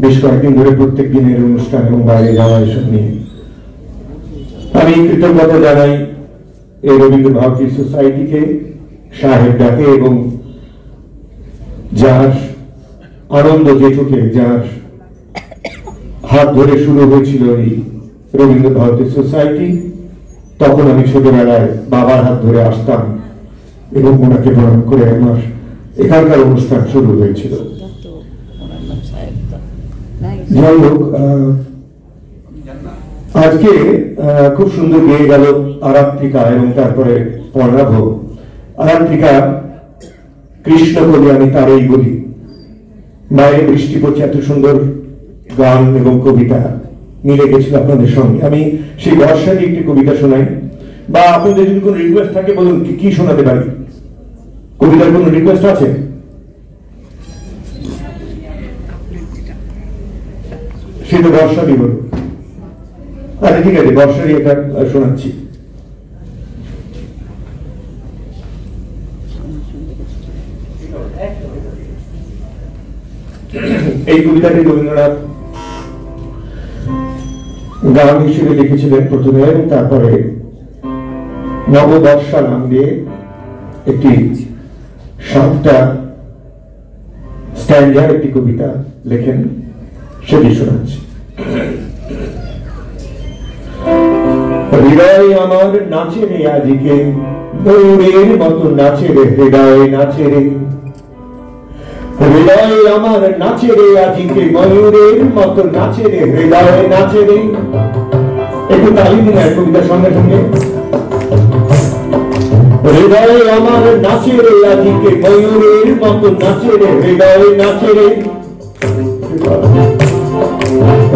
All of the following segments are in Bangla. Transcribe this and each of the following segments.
বেশ কয়েকদিন ধরে প্রত্যেক দিনের অনুষ্ঠান এবং বাইরে যাওয়া এসব নিয়ে আমি কৃতজ্ঞতা জানাই এই রবীন্দ্র ভারতী সোসাইটিকে, সাহেব ডাকে এবং যার আনন্দ জেঠুকে, যার হাত ধরে শুরু হয়েছিল এই রবীন্দ্র ভারতী সোসাইটি। তখন আমি ছোটবেলায় বাবার হাত ধরে আসতাম এবং ওনাকে প্রণাম করে আমার এখানকার অনুষ্ঠান শুরু হয়েছিল। যাই হোক, আজকে খুব সুন্দর গেয়ে গেল আরাত্রিকা এবং তারপরে পর্ণাভ। আরাত্রিকা কৃষ্ণ কবি, আমি তারই বলি। বাইরে বৃষ্টি পড়ছে, এত সুন্দর গান এবং কবিতা মিলে গেছিল আপনাদের সঙ্গে। আমি সেই বর্ষাকে একটি কবিতা শোনাই, বা আপনাদের যদি কোনো রিকোয়েস্ট থাকে বলুন কি শোনাতে পারি। কবিতার কোনো রিকোয়েস্ট আছে? সেটা বর্ষারই বলুন। আচ্ছা ঠিক আছে, বর্ষারই একটা শোনাচ্ছি। এই কবিতাটি রবীন্দ্রনাথ গান হিসেবে লিখেছিলেন প্রথমে, এবং তারপরে নববর্ষা নাম দিয়ে একটি 7টা স্ট্যান্ডার একটি কবিতা লেখেন, সেটি শোনাচ্ছি। হৃদয় আমার নাচে রে আজকে, ময়ূরের মতো নাচে রে হৃদয় নাচে রে। হৃদয় আমার নাচে রে আজকে, ময়ূরের মতো নাচে রে হৃদয় নাচে রে। একটু তালি দিন কবিতার সঙ্গে সঙ্গে। হৃদয় আমার নাচে রে আজকে, ময়ূরের মতো নাচে রে হৃদয় নাচে রে।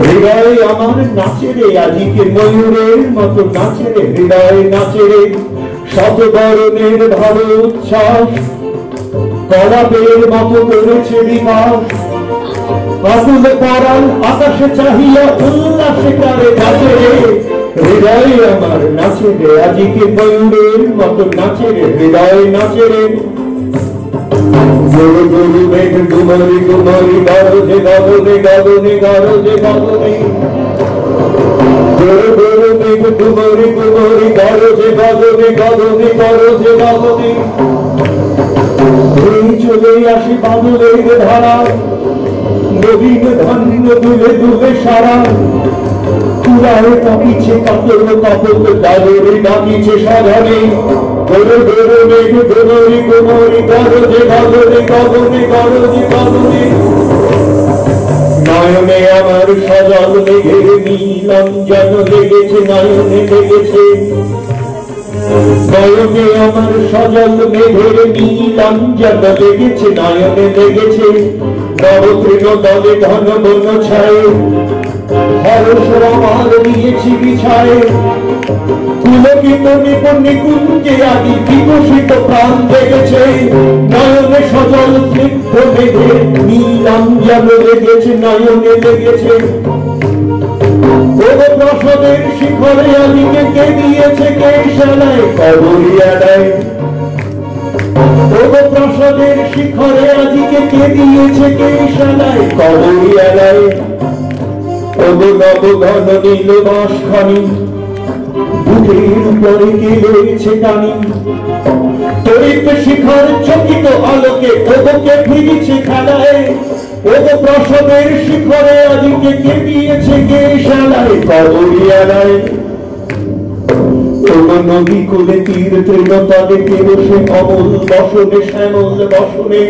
হৃদয় আমার নাচে রে আজকে, ময়ূরের মতো নাচে রে হৃদয় নাচে রে। শত বরণের ভালো উচ্ছ্বাস কলাপের মতো করেছে বিকাশ। আকুল পরাণ আকাশে চাহিয়া উল্লাসে কারে নাচে রে। হৃদয় আমার নাচে রে আজকে, ময়ূরের মতো নাচে রে হৃদয় নাচে রে। গুরু গুরু মেঘ গুমরি গুমরি গরজে গগনে গগনে গরজে গগনে। গুরু গুরু মেঘ গুমরি গুমরি গরজে গগনে গগনে গরজে গগনে। চলে আসি বাদলের ধারা, নবীন ধান্য দুলে দুলে সারা। তুলায় কাঁপিছে কাপড় কাপড়, ডাগরে ডাকিছে সাধনে। গরু গরু মেঘ গুমরি গুমরি গরজে গগনে গগনে গরজে গগনে। নয়নে আমার সজল মেঘের নীলাঞ্জন লেগেছে, নয়নে লেগেছে। নয়নে আমার সজল মেঘের নীলাঞ্জন লেগেছে, নয়নে লেগেছে। নবতৃণ দলে ঘন বন ছায়ে, হরস রমাল দিয়েছি বিছায়ে। পুলকিত নিকুঞ্জে আদি বিকশিত প্রাণ জেগেছে। নয়নে সজল স্নিগ্ধ মেঘের নীলাঞ্জন লেগেছে, নয়নে লেগেছে। প্রসাদের শিখরে আদিকে কে দিয়েছে কে শালায় কবরিয়ালায়। প্রসাদের শিখরে আদিকে কে দিয়েছে কে শালায় কবরিয়ালায়। নব ঘন নীল বাঁশখানি, বুকের উপরে কে রয়েছে টানি। তড়িৎ শিখার চকিত আলোকে ওকে ফিরিছে খেলায়। প্রসাদের শিখরে আদিকে কে দিয়েছে কে শালায় কবরিয়ালায়। নদী কোলে তীর তৃণ তলে কে বসে অমল বসনে শ্যামল বসনে।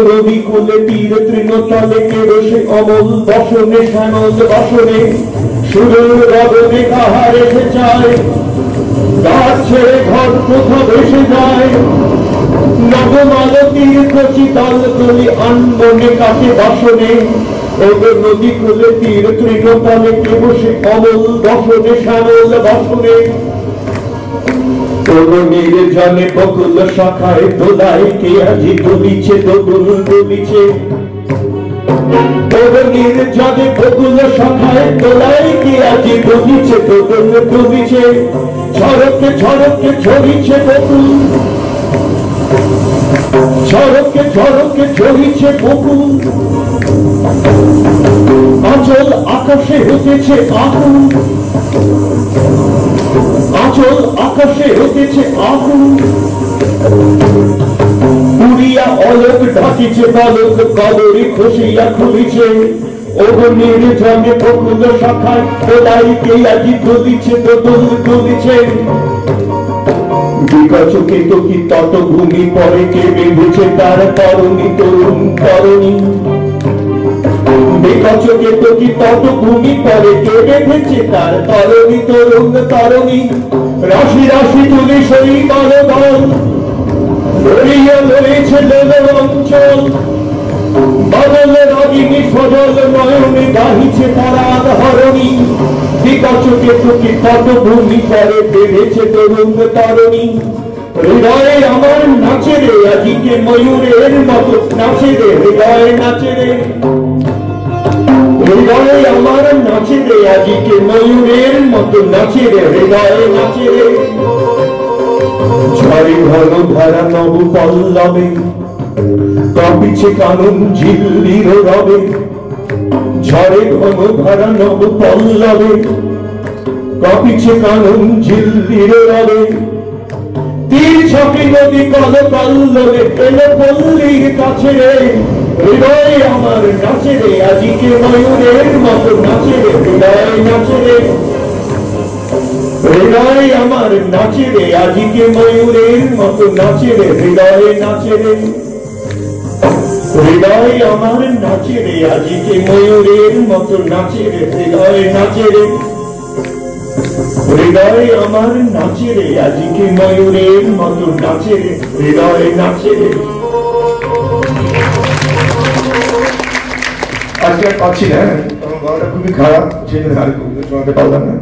নদী কোলে তীর তৃণ তলে কে বসে অমল বসনে শ্যামল বসনে। সুরের গগনে কাহার এসে চায়, গাছ ছেড়ে ঘর কোথাও ভেসে যায়। নবমালতীর কচি দল তুলি আনমনে কাটে বাসনে। নদী কোলে তীর তৃণ তলে কে বসে অমল বসনে শ্যামল বসনে। নির্জনে বকুল শাখায় দোলায় কে আজি দুলিছে দোদুল দুলিছে। নির্জনে বকুল শাখায় দোলায় কে আজি দুলিছে দোদুল দুলিছে। ঝড়কে ঝড়কে ঝরিছে বকুল, ঝড়কে ঝড়কে ঝরিছে বকুল। আঁচল আকাশে হতেছে আগুন, আঁচল আকাশে হতেছে আগুন। পুরিয়া অলোক ঢাকিছে বালক, কবরি খসিয়া খুলিছে। নির্জনে বকুল শাখায় দোলায় কে আজি দুলিছে দোদুল দুলিছে। বিকচকে তো কি তটভূমি পরে কে বেঁধেছে তার তরুণী তরুণ তরুণী। বিকচকে তো কি তটভূমি পরে কে বেঁধেছে তার তরুণী তরুণ তরুণী। রাশি রাশি তুলি সেই দলদল, ধরিয়া লড়েছে লোল অঞ্চল। বদল রগিনী সজল নয়নে গাহিছে পরাগ হরণী। বিকচকে তো কি তটভূমি পরে বেঁধেছে তরুণ তরুণী। হৃদয়ে আমার নাচে রে আজকে, ময়ূরের মতো নাচে রে হৃদয় নাচে রে। হৃদয়ে আমার নাচে রে আজকে, ময়ূরের মতো নাচে রে হৃদয় নাচে রে। ঝড়ে ঘন ধারা নব পল্লবে, কাঁপিছে কানন ঝিল্লির রবে। ঝড়ে ঘন ধারা নব পল্লবে, কাঁপিছে কানন ঝিল্লির রবে। তীর ছকে নদী কল কল্লবে এলো পল্লীর কাছে রে, হৃদয় আমার নাচে রে, আজিকে ময়ূরের মতো নাচে রে, হৃদয় নাচে রে, হৃদয় আমার নাচে রে, আজিকে ময়ূরের মতো নাচে রে, হৃদয় নাচে রে, হৃদয় আমার নাচে রে, আজিকে ময়ূরের মতো নাচে রে, হৃদয় নাচে রে, হৃদয় আমার নাচে রে, আজিকে ময়ূরের মতো নাচে রে, হৃদয় নাচে রে। আজকে আর পাচ্ছি না, আমার গলাটা খুবই খারাপ, সেই জন্য আর শোনাতে পারলাম না।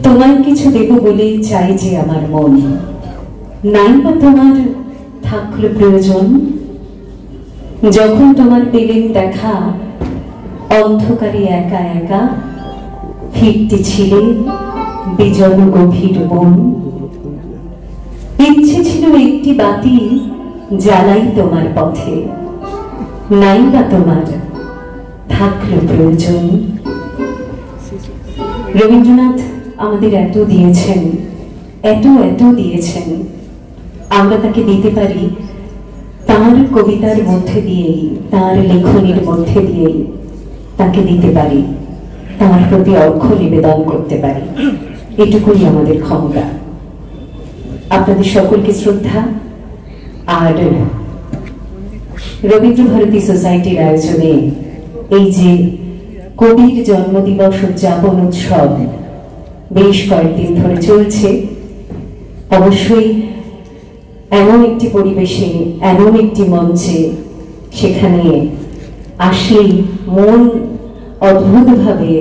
তোমায় কিছু দেব বলে চাই যে আমার মন, নাই বা তোমার থাকলো প্রয়োজন, যখন তোমার পেলেন দেখা অন্ধকারে একা একা ফিরতে ছিলে বিজন গভীর বন। ইচ্ছে ছিল একটি বাতি জ্বালাই তোমার পথে, নাই বা তোমার থাকলো প্রয়োজন। রবীন্দ্রনাথ আমাদের এত দিয়েছেন, এত এত দিয়েছেন, আমরা তাকে দিতে পারি তার কবিতার মধ্যে দিয়েই, তার লেখনীর মধ্যে দিয়েই তাকে দিতে পারি, তার প্রতি অর্ঘ্য নিবেদন করতে পারি, এটুকুই আমাদের ক্ষমতা। আপনাদের সকলকে শ্রদ্ধা। আর রবীন্দ্র ভারতী সোসাইটির আয়োজনে এই যে কবির জন্মদিবস উদযাপন উৎসব বেশ কয়েকদিন ধরে চলছে, অবশ্যই এমন একটি পরিবেশে, এমন একটি মঞ্চে, সেখানে আসলেই মন অদ্ভুতভাবে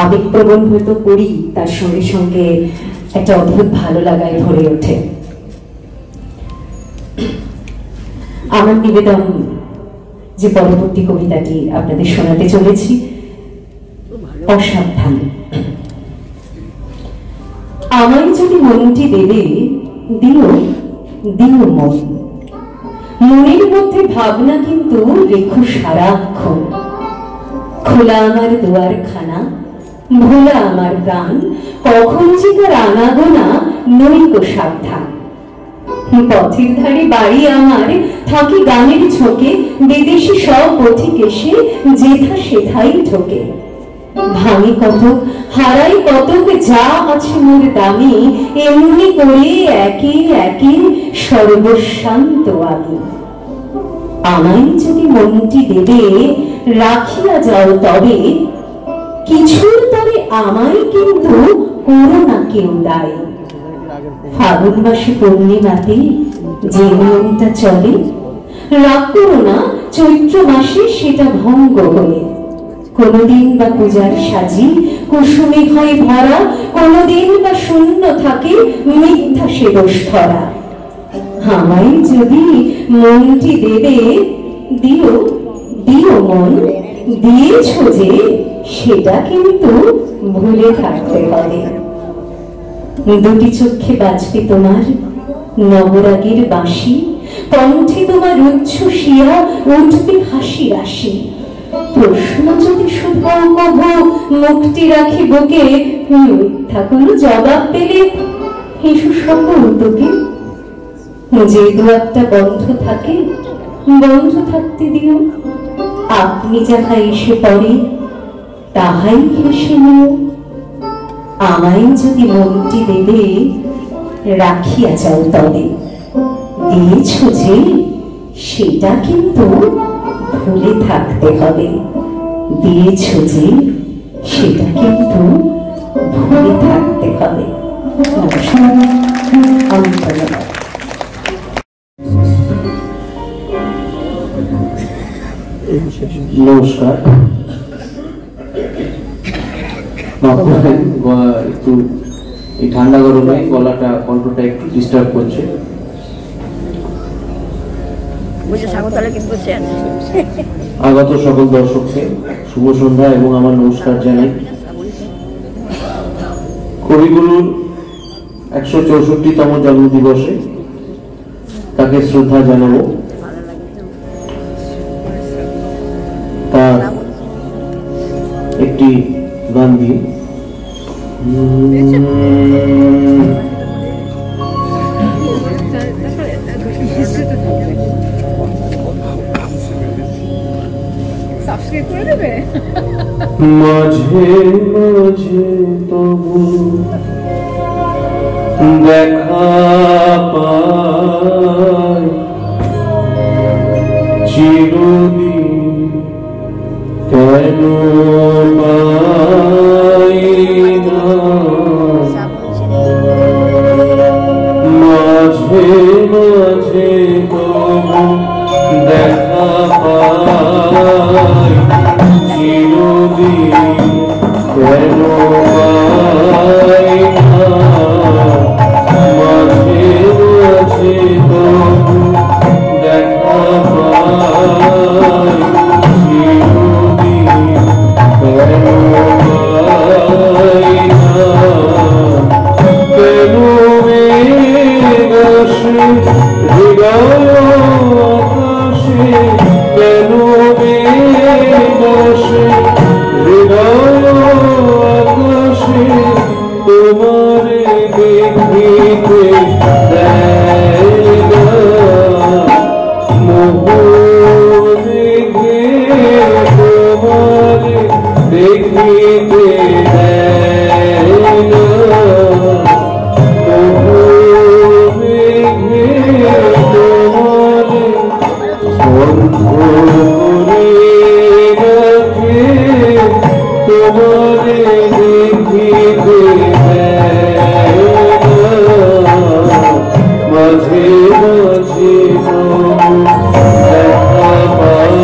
আবেগপ্রবণ হয়তো করি, তার সঙ্গে সঙ্গে একটা অদ্ভুত ভালো লাগায় ভরে ওঠে। আমার নিবেদন যে পরবর্তী কবিতাটি আপনাদের শোনাতে চলেছি, অসাবধান। আমায় যদি মনটি দেবে দিও, দিও মন, মনের মধ্যে ভাবনা কিন্তু রেখো সারাক্ষণ। খোলা আমার দুয়ার খানা, ভোলা আমার প্রাণ, কখন যে তার আনাগোনা নইকো সাবধান। পথের ধারে বাড়ি আমার, থাকি গানের ঝোঁকে, বিদেশি সব পথিক এসে যেথা সেথাই ঠোকে। ভাঙি কত, হারাই কতক, যা আছে মোর দামি, এমনি করে একে একে সর্বশান্ত আমি। আমায় যদি মনটি দেবে রাখিয়া যাও তবে, কিছুর তবে আমায় কিন্তু করো না কেউ দায়। ফাগুন মাসে পূর্ণিমাতে যে নিয়মটা চলে, রাগ করো না চৈত্র মাসে সেটা ভঙ্গ হলে। কোনদিন বা পূজার সাজি কুসুমে হয় ভরা, কোনদিন বা শূন্য থাকে মিথ্যা সে দোষ ধরা। আমায় যদি মনটি দেবে দিও, দিও মন, দিয়েছ যে সেটা কিন্তু ভুলে থাকতে হবে। দুটি চোখে বাজবে তোমার নবরাগের বাঁশি, কণ্ঠে তোমার উচ্ছ্বসিয়া উঠবে হাসি রাশি। প্রশ্ন যদি শুভ কভু মুক্তি রাখি বুকে, মিথ্যা কোনো জবাব পেলে হেসু সকল তোকে। যে দুয়ারটা বন্ধ থাকে বন্ধ থাকতে দিও, আপনি যাহা এসে পড়ে তাহাই হেসে নিও। আমায় যদি মনটি দেবে রাখিয়া যাও তবে, দিয়েছ যে সেটা কিন্তু ভুলে থাকতে হবে। দিয়েছ যে সেটা কিন্তু ভুলে থাকতে হবে। নমস্কার। একটু এই ঠান্ডা গরমে গলাটা, কণ্ঠটা একটু ডিস্টার্ব করছে। আগত সকল দর্শককে শুভ সন্ধ্যা এবং আমার নমস্কার জানাই। কবিগুরুর 164তম জন্মদিবসে তাকে শ্রদ্ধা জানাবো। তার একটি গান দিয়ে সাবস্ক্রাইব করে দেবে মাঝে মাঝে তবু দেখা পাই চিরদিন কেন পাই না মাঝে মাঝে তবু দেখা পাই চিরদিন কেন পাই না মাঝে মাঝে তবু দেখা পাই চিরদিন কেন পাই না কেন মেঘ আসে হৃদয় আকাশে কেন মেঘ আসে হৃদয় আকাশে তোমারে দেখিতে দেয় না মোহ মেঘে তোমারে দেখিতে দেয় না মোহ মেঘে তোমারে বন্ধ করে রাখে তোমারে দেখিতে দেয় না মাঝে মাঝে দেখা পাই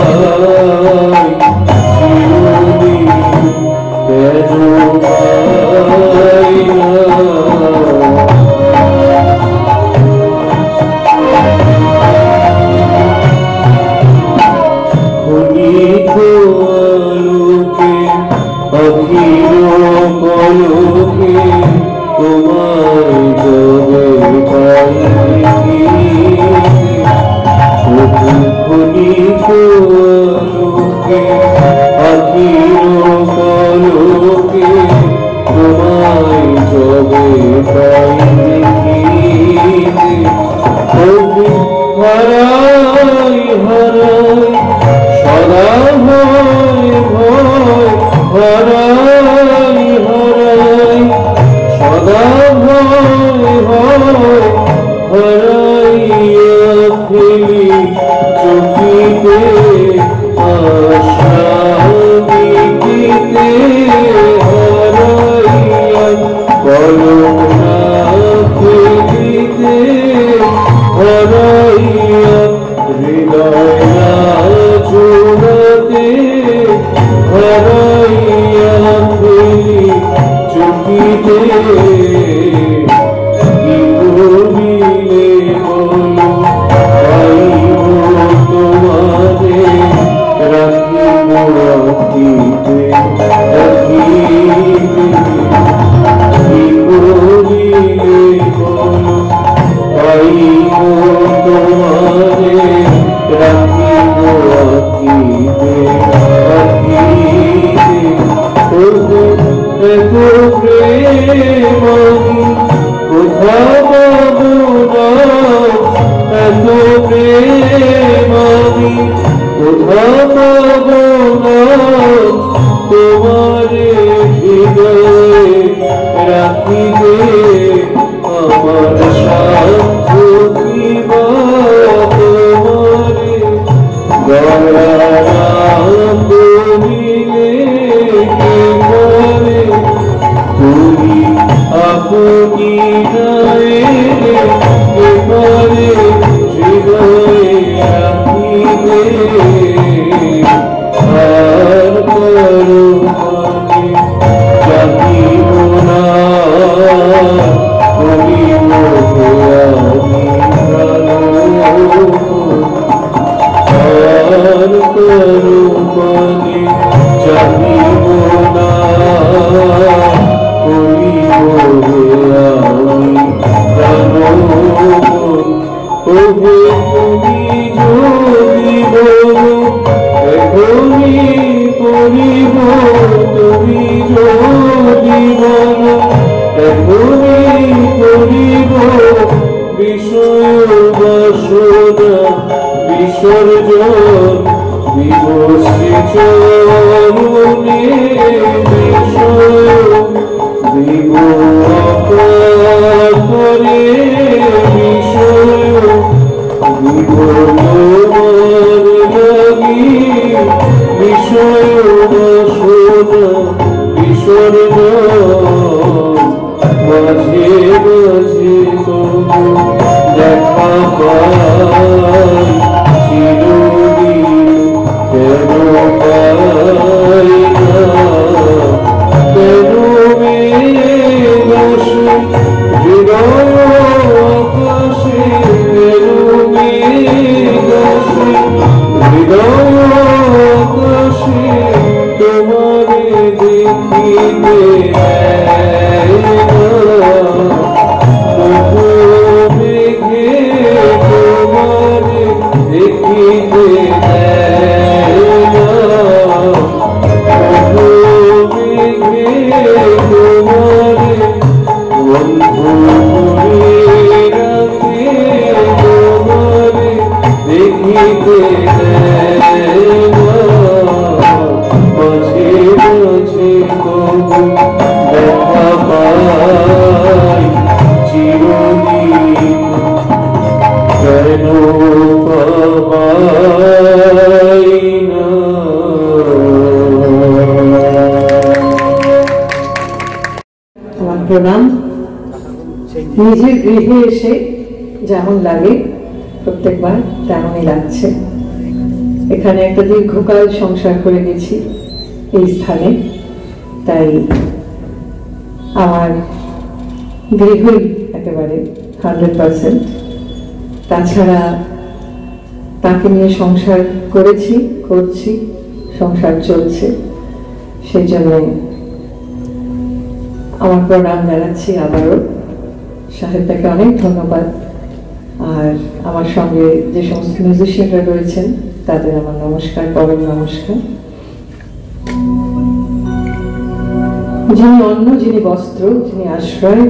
চিরদিন কেন পাই না আলোকে অখিল কলকে তোমার জবে পাই খনিক আলোকে অখিল কলকে তোমার জবে পাই হারাই হারাই সদা ভয় ভয় হারাই হারাই সদা ভয় ভয় হারাইয়া ফেলি চকিতে আশা দিতে হারাইয়া কলনা ফেলিতে হারাইয়া হৃদয়া জোড়াতে হারাইয়া ফেলি চকিতে কি করিলে বলো পাইব তোমারে রাখিব রাখিতে রাখিতে কি করিলে বলো পাইব তোমারে রাখিব রাখিতে রাখিতে এত প্রেম আমি কোথা পাব না এত প্রেম আমি কোথা পাব না তোমারে হৃদয়ে রাখিতে আমার সাধ্য কিবা তোমারে গড়া করিলে কে করে তুমি আপনি নাইলে কে করে হৃদয়ে রাখিতে আর করো মনে জানিব না করিব আমি প্রাণ করো মনে জানিব না করিব আমি প্রাণ ওহে তুমি যদি বলো এখনই করিব তুমি যদি বলো এখনই করিব বিষয় বাসনা বিসর্জন দিব শ্রীচরণে বিষয় দিব অকাতরে বিষয় দিব তোমার লাগি বিষয় বাসনা বিসর্জন মাঝে মাঝে তবু দেখা পাই চিরদিন কেন পাই না কেন মেঘাসে হৃদয় আকাশে কেন মেঘাসে হৃদয় আকাশে তোমারে দেখিতে প্রণাম। নিজের গৃহে এসে যেমন লাগে প্রত্যেকবার তেমনই লাগছে। এখানে একটা দীর্ঘকাল সংসার করে গেছি এই স্থানে, তাই আমার গৃহই একেবারে 100%। তাছাড়া তাকে নিয়ে সংসার করেছি, করছি, সংসার চলছে, সেই জন্য আমার প্রণাম জানাচ্ছি আবারও। সাহেবটাকে অনেক ধন্যবাদ, আর আমার সঙ্গে যে সমস্ত মিউজিশিয়ানরা রয়েছেন তাদের আমার নমস্কার, পরম নমস্কার। যিনি অন্ন, যিনি বস্ত্র, যিনি আশ্রয়,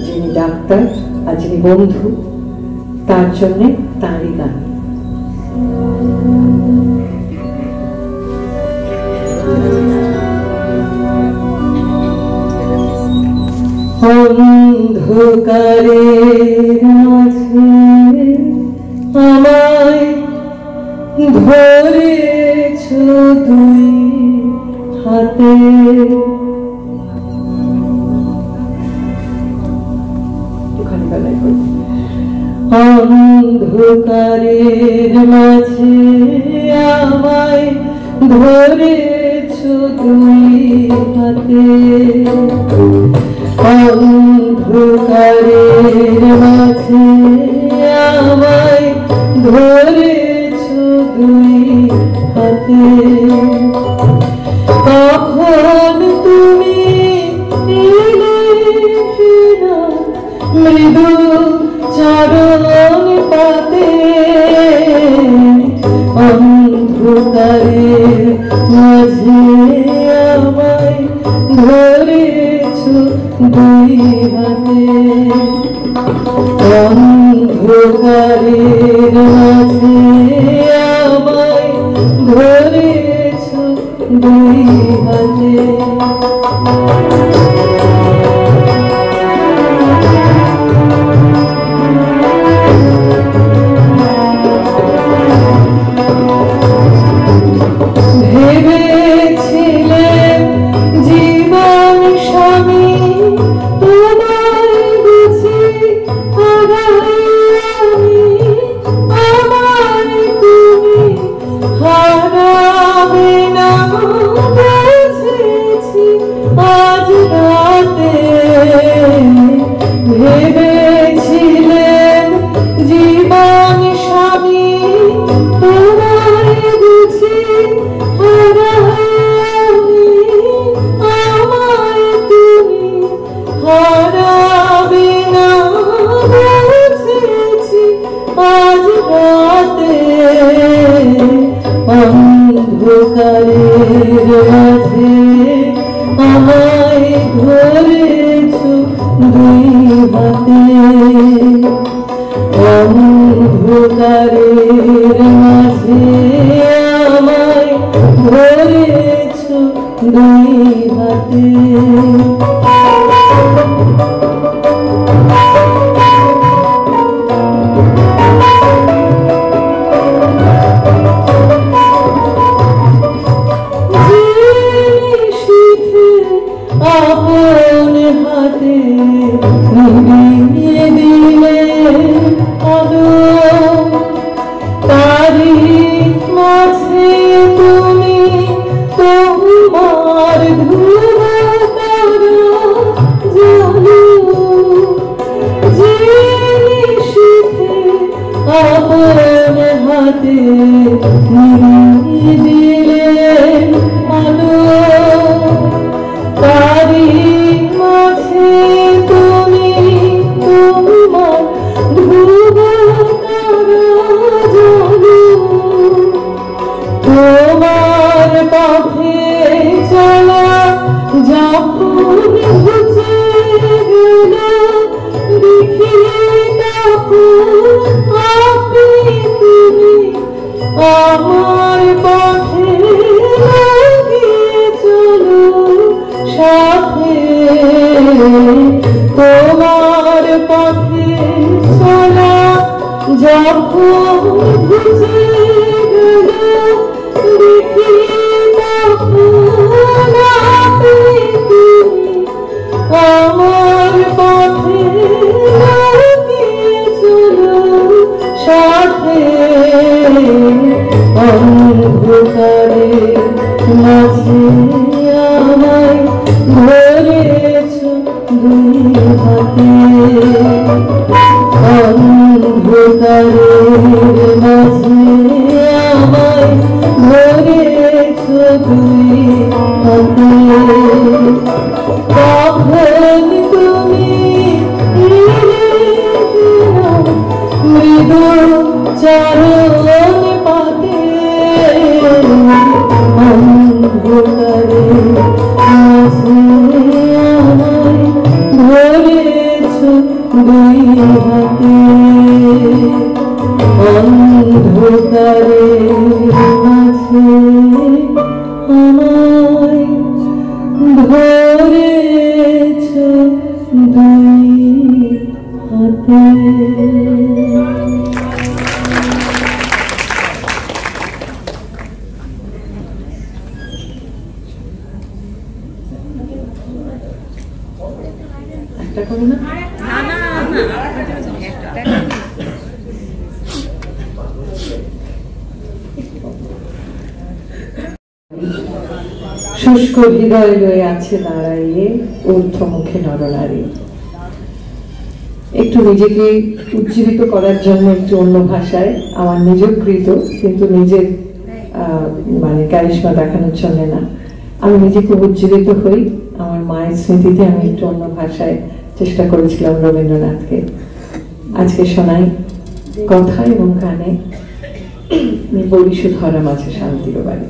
যিনি ডাক্তার আর যিনি বন্ধু, তার জন্যে তাঁরই গান। অন্ধকারের মাঝে আমায় ধরেছ দুই হাতে, অন্ধকারের মাঝে আমায় ধরেছ দুই হাতে, অন্ধকারের মাঝে আমায় ধরেছ দুই হাতে। কখন তুমি এলে না মৃদু চরণ পাতে, অন্ধকারের মাঝে আমায় ধরেছ দুই হাতে, অন্ধকারের মাঝে আমায় ধরেছ দুই হাতে। ভেবেছিলেন জীবন স্বামী তোমায় বুঝি আগাই আমি, আমায় রাতে নিভিয়ে দিলেন আলো, তারি মাঝে তুমি তোমার ধ্রুব তারা জাগো, তোমার পথে চলা যখন ঘুচে গেল, দেখি তখন আপনি তুমি আমার পথে লাগিয়ে চলো সাথে, তোমার পথে চলা যখন ঘুচে গেল, দেখি তখন আপনি তুমি আমার পথে লাগিয়ে চলো সাথে, অন্ধকারের মাঝে আমায় ধরেছ দুই হাতে, অন্ধকারের মাঝে আমায় ধরেছ দুই হাতে, কখন তুমি মৃদু চরণ পাতে, অন্ধকারের মাঝে আমায় ধরেছ দুই হাতে, অন্ধকারের মাঝে আমায় ধরেছ দুই হাতে। একটা করে না, শুষ্ক হৃদয় লয়ে আছে দাঁড়াইয়ে ঊর্ধ্বমুখে নরনারী। একটু নিজেকে উজ্জীবিত করার জন্য একটু অন্য ভাষায়, আমার নিজকৃত কিন্তু নিজের মানে কারিশমা দেখানোর জন্য না, আমি নিজে খুব উজ্জীবিত হই। আমার মায়ের স্মৃতিতে আমি একটু অন্য ভাষায় চেষ্টা করেছিলাম রবীন্দ্রনাথকে। আজকে শোনাই কথা এবং গানে বলিসু ধরা মাঝে শান্তির বাড়ি।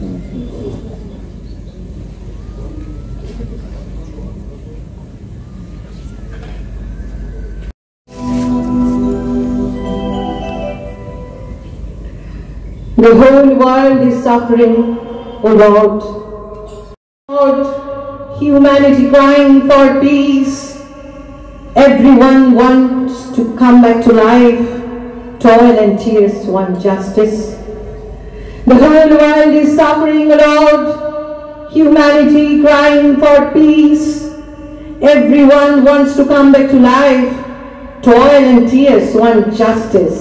The whole world is suffering, O Lord. Lord, humanity crying for peace. Everyone wants to come back to life. Toil and tears want justice. The whole world is suffering, O Lord. Humanity crying for peace. Everyone wants to come back to life. Toil and tears want justice.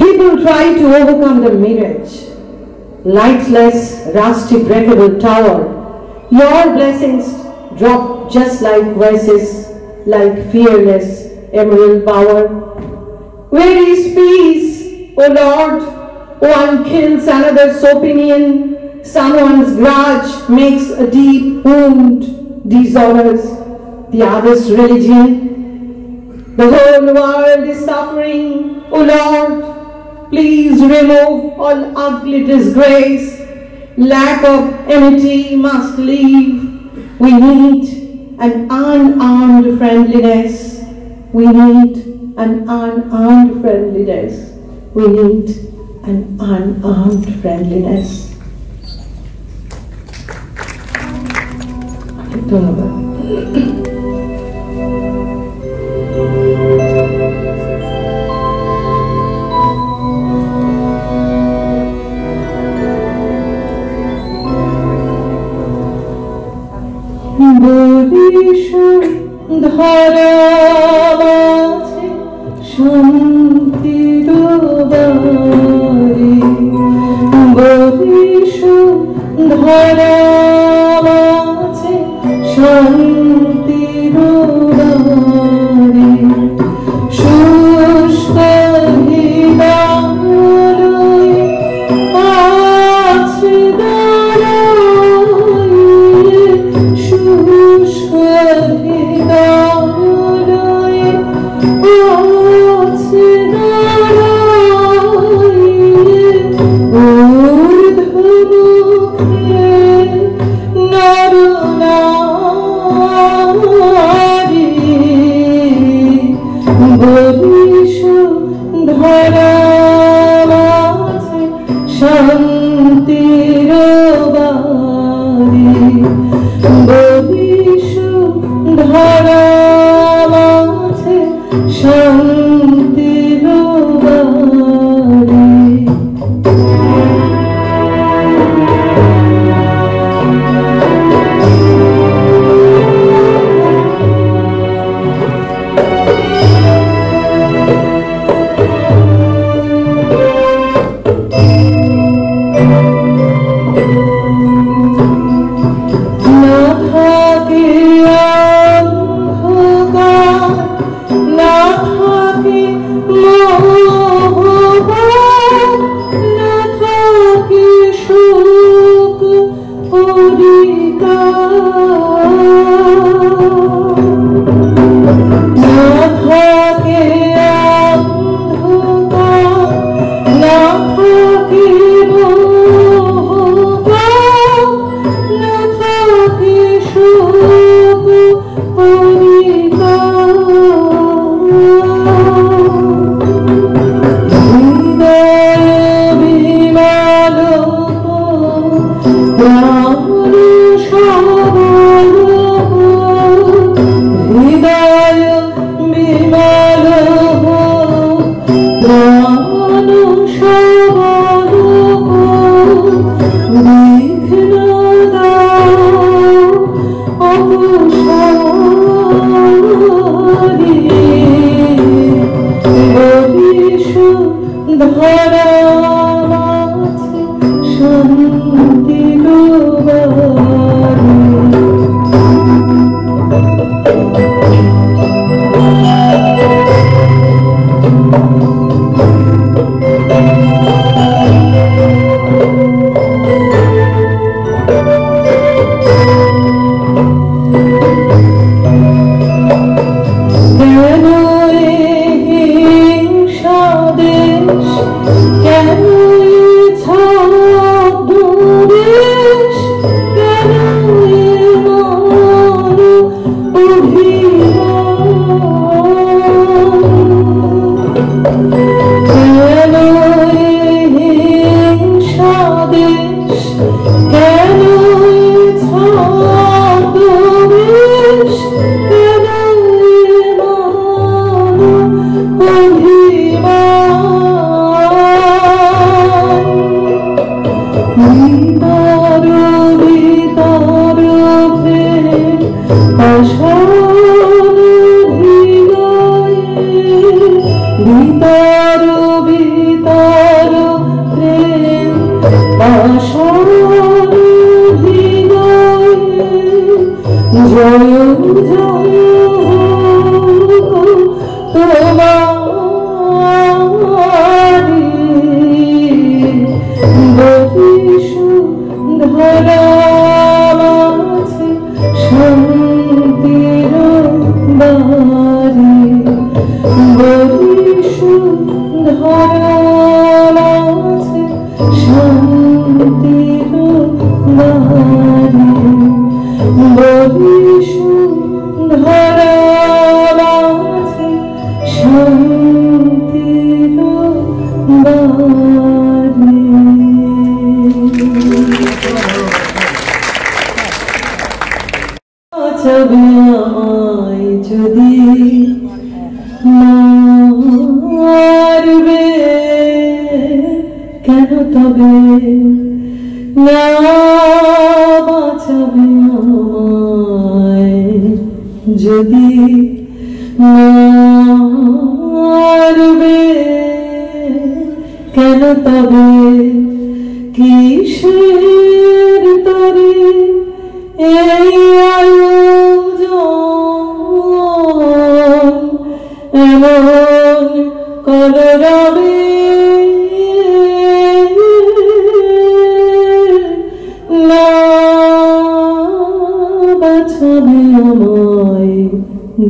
People try to overcome the mirage, lightless, rusty, breakable tower. Your blessings drop just like voices, like fearless emerald power. Where is peace, O Lord? One kills another's opinion, someone's grudge makes a deep wound, dishonors the other's religion. The whole world is suffering, O Lord. Please remove all ugly disgrace. Lack of enmity must leave. We need an unarmed friendliness. We need an unarmed friendliness. We need an unarmed friendliness. ধন্যবাদ। বলিসু ধরা মাঝে শান্তির বাড়ি, বলিসু ধরা মাঝে শান্তির বাড়ি, শুষ্ক হৃদয় বলিসু ধরা মাঝে শান্তির বাড়ি, বলিসু ধরা মাঝে শান্তির বাড়ি।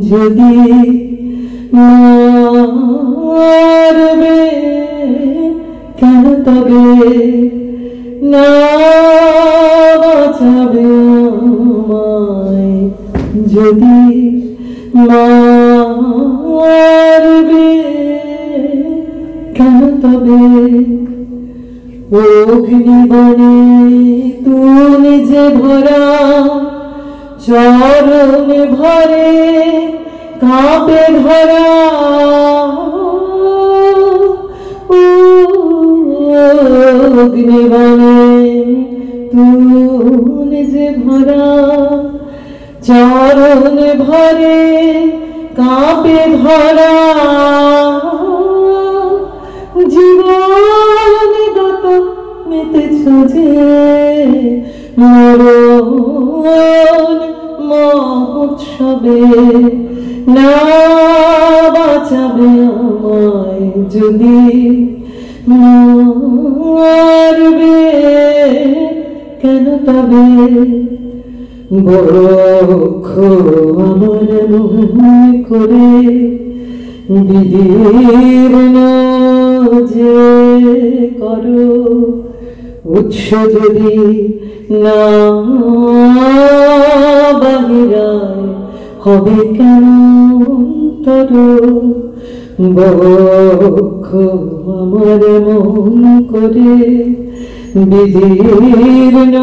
যদি মারবে কেন তবে না বাঁচাবে আমায়, যদি মারবে তবে অগ্নিবনে তুলে যে ভরা চরণ ভরে কাঁপে ধরা অগ্নিবনে তুলে যে ভরা চরণ ভরে কাঁপে ধরা জীবন গত মেতেছ যে মরণ মহোৎসবে না বাঁচাবে আমায় যদি মারবে কেন তবে বরক্ষ আমার মনে করে বিদীর্ণ যে করো উৎস যদি না বাহিরায় হবে কেন তর বক্ষ আমার মন করে বিদীর্ণ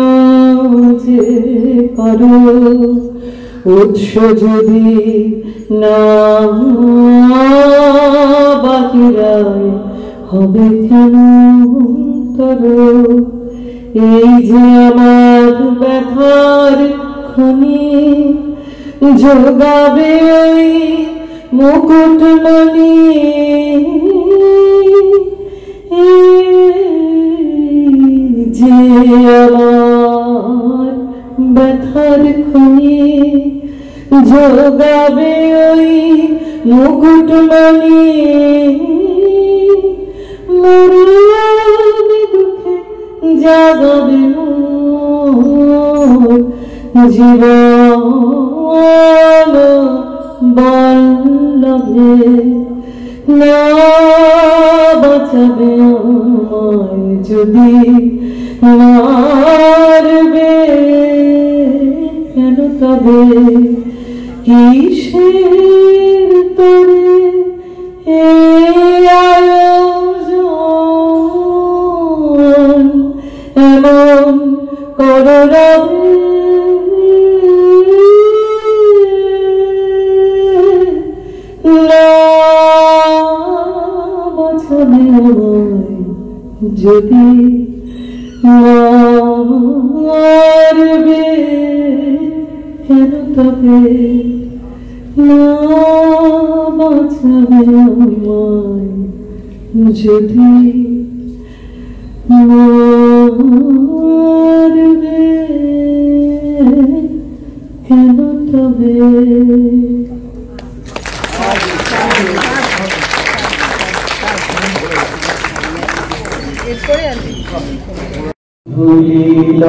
যে করো উৎস যদি না বাহিরায় হবে কেন তর এই যে আমার ব্যথার খনি যোগাবে ওই মুকুটমণি যে আমার ব্যথার খনি যোগাবে ওই মুকুটমণি মরণে দুঃখে জাগাবে জীবন বল্লভে না বাঁচাবে আমায় যদি মারবে কেন তবে কিসের তরে এই আয়োজন এমন করবে না বাঁচাবে আমায় যদি মারবে কেন তবে না বাঁচাবে আমায় যদি মারবে কেন তবে ভুলিল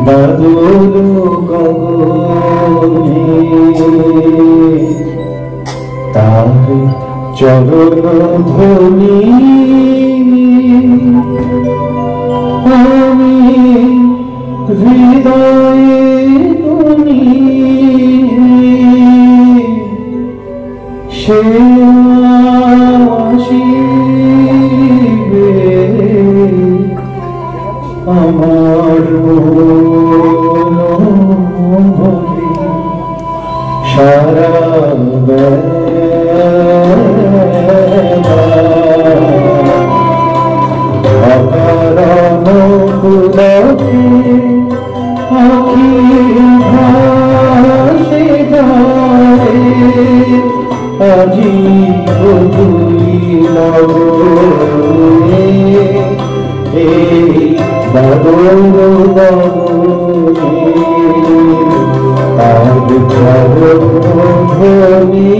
বাদল গগনে তার চরণ ধ্বনি আমি হৃদয়ে গুনি সে আসিবে আমার মনে সারা অকারণ পুলকে আখি ভাসে যায় আজি ভুলিল এই বাদল গগনে আজ ধ্বনি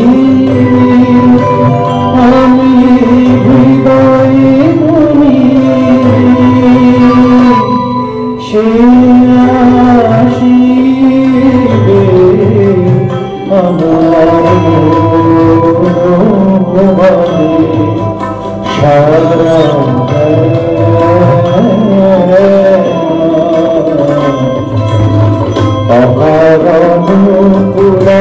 আমি হৃদয়ে গুনি সে আসিবে আমার সারা অকারণ পুরা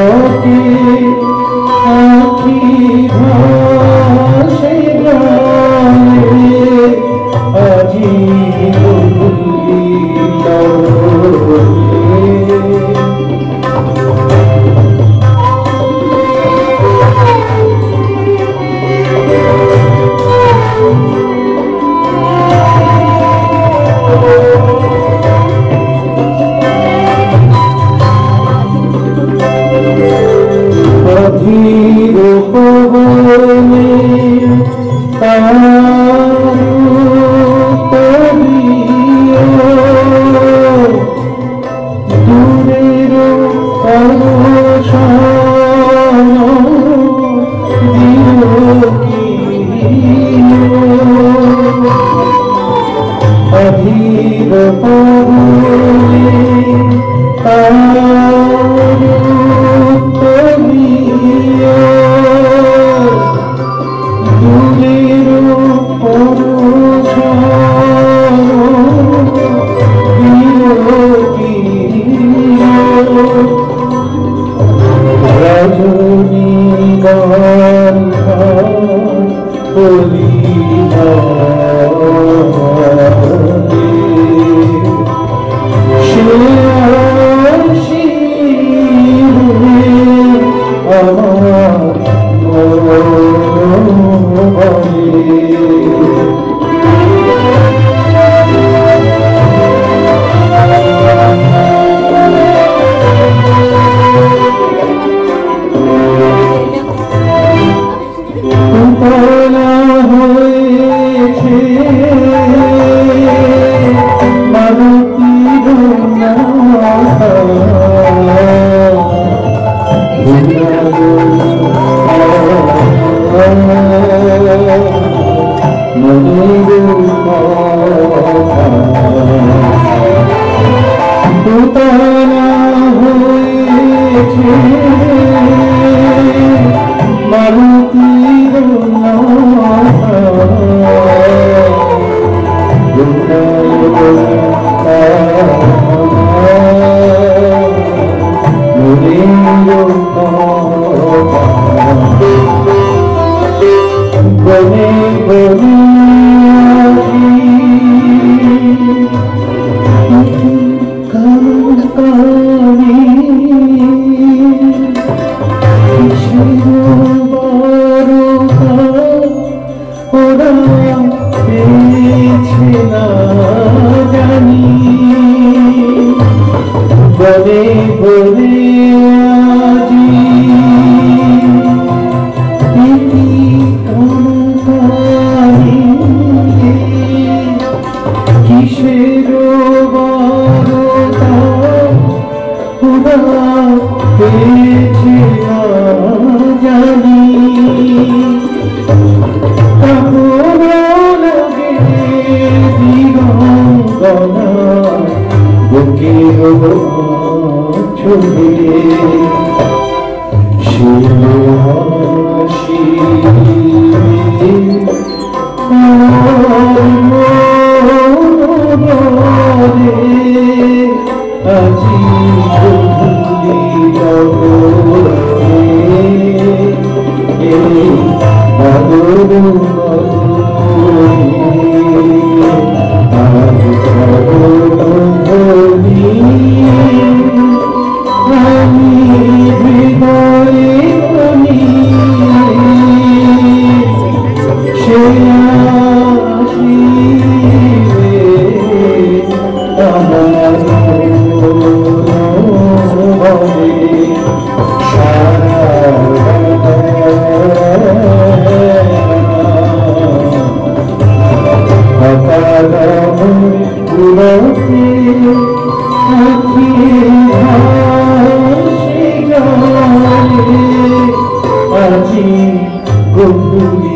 বনে বনে আজি ইতি কান্তারি কিসের বারতা উড়া পেয়েছে না জানি কাপড় লাগে দিগঙ্গনা বুকে ছবি শিলাশি আজি ভুলি